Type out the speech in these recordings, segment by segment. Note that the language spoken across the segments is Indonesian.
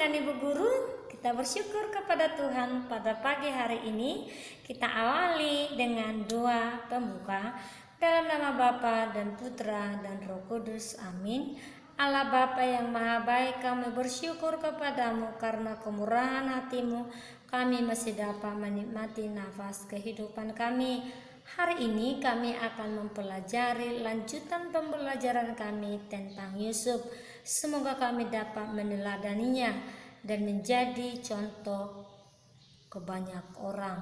dengan Ibu Guru. Kita bersyukur kepada Tuhan pada pagi hari ini. Kita awali dengan doa pembuka dalam nama Bapa dan Putra dan Roh Kudus. Amin. Allah Bapa yang Maha Baik, kami bersyukur kepadamu karena kemurahan hatimu kami masih dapat menikmati nafas kehidupan kami. Hari ini kami akan mempelajari lanjutan pembelajaran kami tentang Yusuf. Semoga kami dapat meneladaninya dan menjadi contoh ke banyak orang.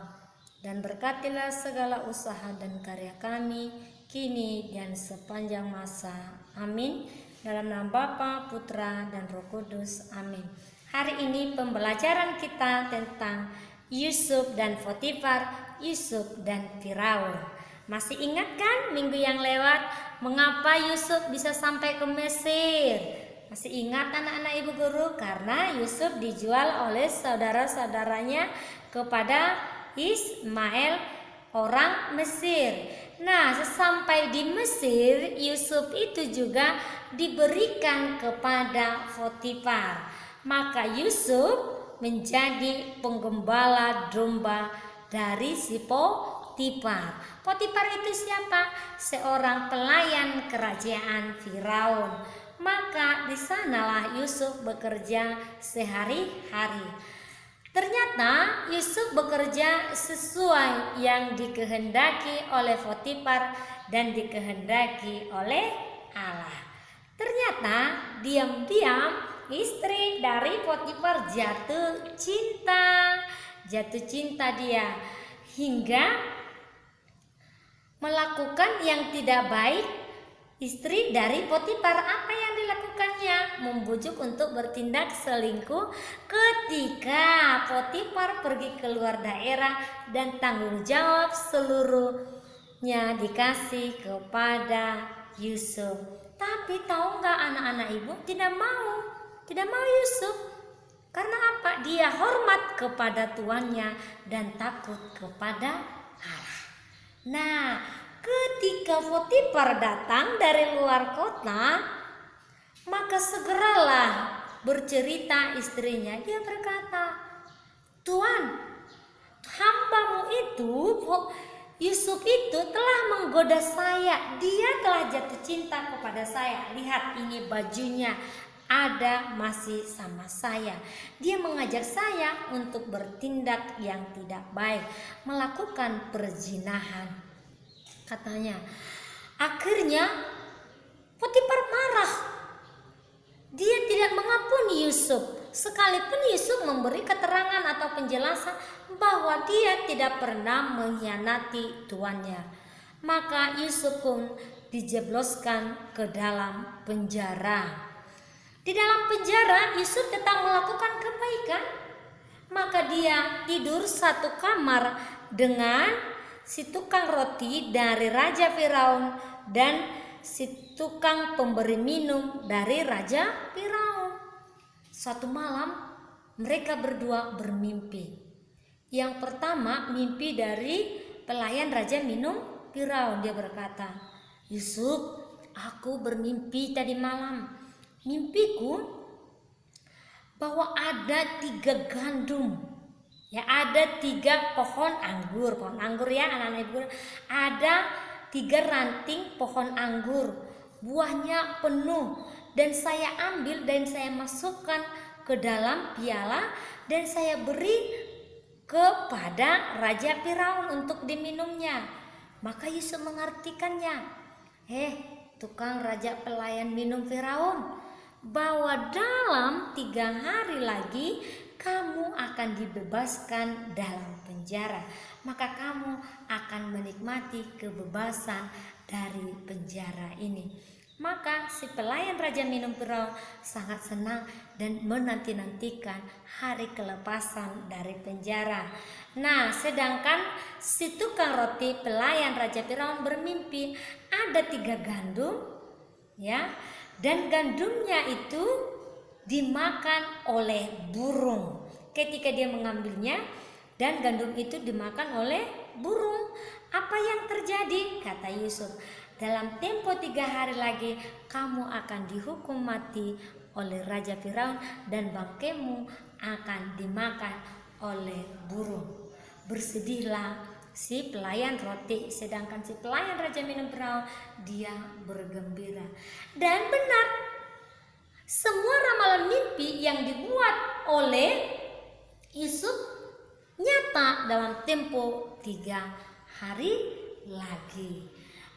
Dan berkatilah segala usaha dan karya kami kini dan sepanjang masa. Amin. Dalam nama Bapa, Putra, dan Roh Kudus. Amin. Hari ini pembelajaran kita tentang Yusuf dan Potifar, Yusuf dan Firaun. Masih ingat kan minggu yang lewat mengapa Yusuf bisa sampai ke Mesir? Masih ingat anak-anak Ibu Guru? Karena Yusuf dijual oleh saudara-saudaranya kepada Ismail orang Mesir. Nah, sesampai di Mesir, Yusuf itu juga diberikan kepada Potifar. Maka Yusuf menjadi penggembala domba dari si Potifar. Potifar itu siapa? Seorang pelayan kerajaan Firaun. Maka di sanalah Yusuf bekerja sehari-hari. Ternyata Yusuf bekerja sesuai yang dikehendaki oleh Potifar dan dikehendaki oleh Allah. Ternyata diam-diam istri dari Potifar jatuh cinta dia hingga melakukan yang tidak baik. Istri dari Potifar apa yang dilakukannya? Membujuk untuk bertindak selingkuh ketika Potifar pergi keluar daerah dan tanggung jawab seluruhnya dikasih kepada Yusuf. Tapi tahu nggak anak-anak Ibu? Tidak mau Yusuf. Karena apa? Dia hormat kepada tuannya dan takut kepada Allah. Nah, ketika Potifar datang dari luar kota, maka segeralah bercerita istrinya. Dia berkata, "Tuan, hambamu itu, Yusuf itu telah menggoda saya. Dia telah jatuh cinta kepada saya. Lihat ini bajunya, ada masih sama saya. Dia mengajak saya untuk bertindak yang tidak baik, melakukan perzinahan," katanya. Akhirnya Potifar marah. Dia tidak mengampuni Yusuf. Sekalipun Yusuf memberi keterangan atau penjelasan bahwa dia tidak pernah mengkhianati tuannya. Maka Yusuf pun dijebloskan ke dalam penjara. Di dalam penjara Yusuf tetap melakukan kebaikan. Maka dia tidur satu kamar dengan si tukang roti dari Raja Firaun dan si tukang pemberi minum dari Raja Firaun. Suatu malam mereka berdua bermimpi. Yang pertama mimpi dari pelayan Raja minum Firaun. Dia berkata, "Yusuf, aku bermimpi tadi malam. Mimpiku bahwa ada 3 gandum. Ya, ada 3 pohon anggur ya anak-anak Ibu. Ada 3 ranting pohon anggur. Buahnya penuh. Dan saya ambil dan saya masukkan ke dalam piala dan saya beri kepada Raja Firaun untuk diminumnya." Maka Yusuf mengartikannya. Tukang raja pelayan minum Firaun, bahwa dalam 3 hari lagi kamu akan dibebaskan dalam penjara. Maka kamu akan menikmati kebebasan dari penjara ini. Maka si pelayan Raja minum Firaun sangat senang dan menanti-nantikan hari kelepasan dari penjara. Nah, sedangkan si tukang roti pelayan Raja Firaun bermimpi ada 3 gandum, ya, dan gandumnya itu dimakan oleh burung. Ketika dia mengambilnya dan gandum itu dimakan oleh burung. Apa yang terjadi? Kata Yusuf, "Dalam tempo 3 hari lagi kamu akan dihukum mati oleh Raja Firaun dan bangkaimu akan dimakan oleh burung. Bersedihlah si pelayan roti, sedangkan si pelayan Raja minum Firaun dia bergembira. Dan benar, semua ramalan mimpi yang dibuat oleh Yusuf nyata dalam tempo 3 hari lagi.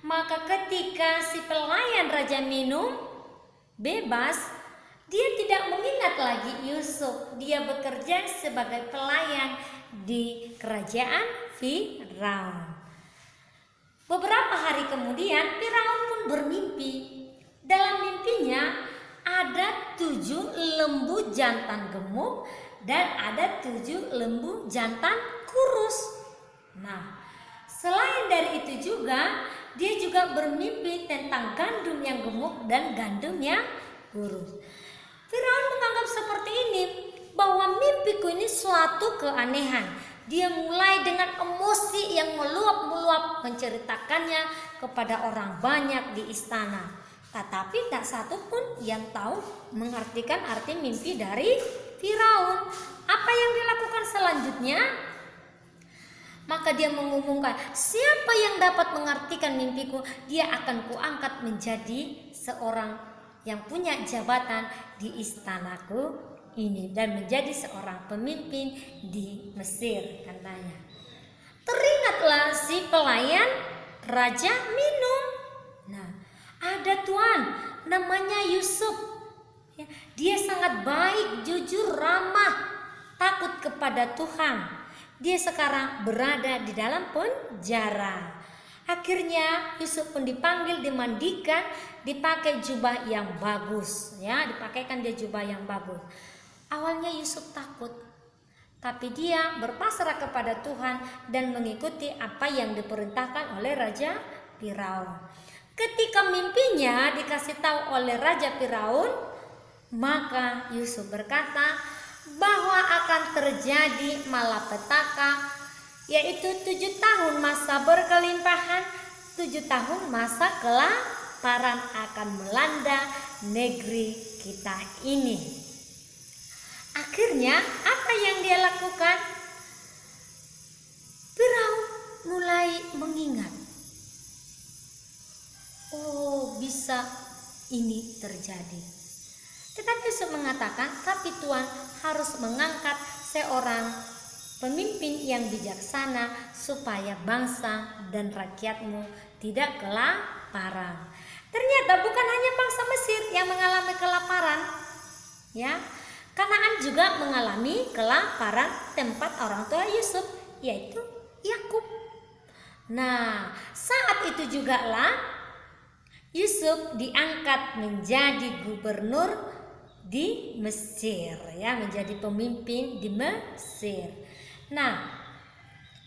Maka ketika si pelayan Raja minum bebas, dia tidak mengingat lagi Yusuf. Dia bekerja sebagai pelayan di kerajaan Firaun. Beberapa hari kemudian Firaun pun bermimpi. Dalam mimpinya ada 7 lembu jantan gemuk dan ada 7 lembu jantan kurus. Nah, selain dari itu juga, dia juga bermimpi tentang gandum yang gemuk dan gandum yang kurus. Firaun menganggap seperti ini, bahwa mimpiku ini suatu keanehan. Dia mulai dengan emosi yang meluap-meluap menceritakannya kepada orang banyak di istana. Tetapi tak satu pun yang tahu mengartikan arti mimpi dari Firaun. Apa yang dilakukan selanjutnya? Maka dia mengumumkan, siapa yang dapat mengartikan mimpiku, dia akan kuangkat menjadi seorang yang punya jabatan di istanaku ini dan menjadi seorang pemimpin di Mesir, katanya. Teringatlah si pelayan Raja minum. Nah, ada tuan namanya Yusuf. Dia sangat baik, jujur, ramah, takut kepada Tuhan. Dia sekarang berada di dalam penjara. Akhirnya Yusuf pun dipanggil, dimandikan, dipakai jubah yang bagus, ya, dipakaikan dia jubah yang bagus. Awalnya Yusuf takut, tapi dia berpasrah kepada Tuhan dan mengikuti apa yang diperintahkan oleh Raja Firaun. Ketika mimpinya dikasih tahu oleh Raja Firaun, maka Yusuf berkata bahwa akan terjadi malapetaka, yaitu 7 tahun masa berkelimpahan, 7 tahun masa kelaparan akan melanda negeri kita ini. Akhirnya apa yang dia lakukan? Firaun mulai mengingat, oh, bisa ini terjadi. Tetapi Yusuf mengatakan, tapi Tuhan harus mengangkat seorang pemimpin yang bijaksana supaya bangsa dan rakyatmu tidak kelaparan. Ternyata bukan hanya bangsa Mesir yang mengalami kelaparan, ya. Kanaan juga mengalami kelaparan tempat orang tua Yusuf, yaitu Yakub. Nah, saat itu jugalah Yusuf diangkat menjadi gubernur di Mesir, ya, menjadi pemimpin di Mesir. Nah,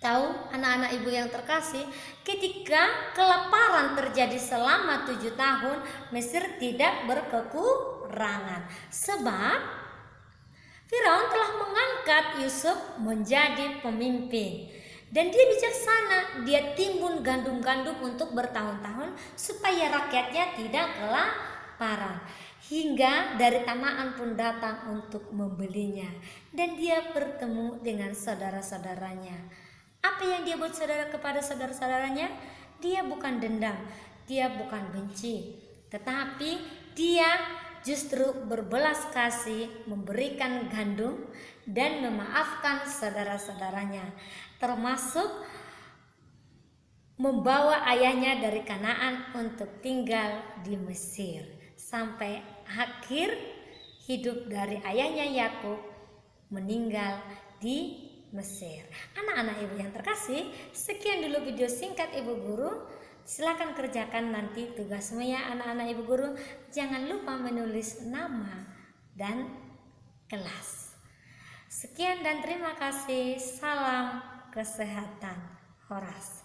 tahu anak-anak ibu yang terkasih, ketika kelaparan terjadi selama 7 tahun, Mesir tidak berkekurangan sebab Firaun telah mengangkat Yusuf menjadi pemimpin. Dan dia bijaksana, dia timbun gandum-gandum untuk bertahun-tahun supaya rakyatnya tidak kelaparan. Hingga dari Kanaan pun datang untuk membelinya. Dan dia bertemu dengan saudara-saudaranya. Apa yang dia buat saudara kepada saudara-saudaranya? Dia bukan dendam, dia bukan benci, tetapi dia justru berbelas kasih, memberikan gandum dan memaafkan saudara-saudaranya, termasuk membawa ayahnya dari Kanaan untuk tinggal di Mesir sampai akhir hidup dari ayahnya Yakub meninggal di Mesir. Anak-anak ibu yang terkasih, sekian dulu video singkat ibu guru. Silakan kerjakan nanti tugasmu ya anak-anak ibu guru. Jangan lupa menulis nama dan kelas. Sekian dan terima kasih. Salam kesehatan. Horas.